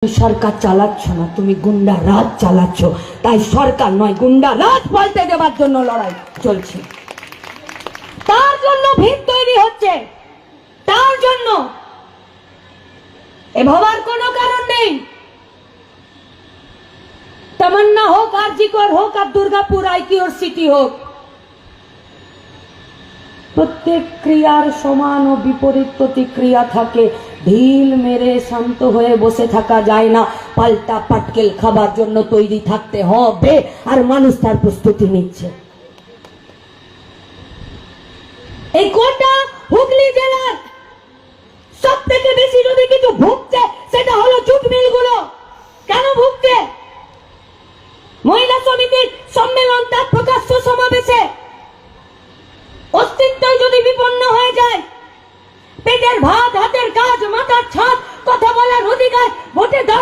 সরকার চালাচ্ছ না, তুমি গুন্ডা রাজ চালাচ্ছ। তাই সরকার নয়, গুন্ডা রাজ পাল্টে দেবার জন্য লড়াই চলছে। তার জন্য ভিত তৈরি হচ্ছে, তার জন্য এ ভাবার কোনো কারণ নেই। তমন্না হোক, আরজিকর হোক, আর দুর্গাপুর আইকিউর সিটি হোক, প্রত্যেক ক্রিয়ার সমান ও বিপরীত প্রতিক্রিয়া থাকে। ঢিল মেরে শান্ত হয়ে বসে থাকা যায় না, পাল্টা পাটকেল খাবার জন্য তৈরি থাকতে হবে, আর মানুষ তার প্রস্তুতি নিচ্ছে। এই গোটা হুগলি জেলার সব থেকে বেশি যদি কিছু ভুগছে সেটা হলো জুট মিলগুলো। কেন ভুগছে? মহিলা সমিতির সম্মেলন, তার প্রকাশ্য সমাবেশে অস্তিত্ব যদি বিপন্ন হয়ে যায়, পেটের ভাত, হাতের কাজ, মাথার ছাদ, কথা বলার অধিকার, ভোটে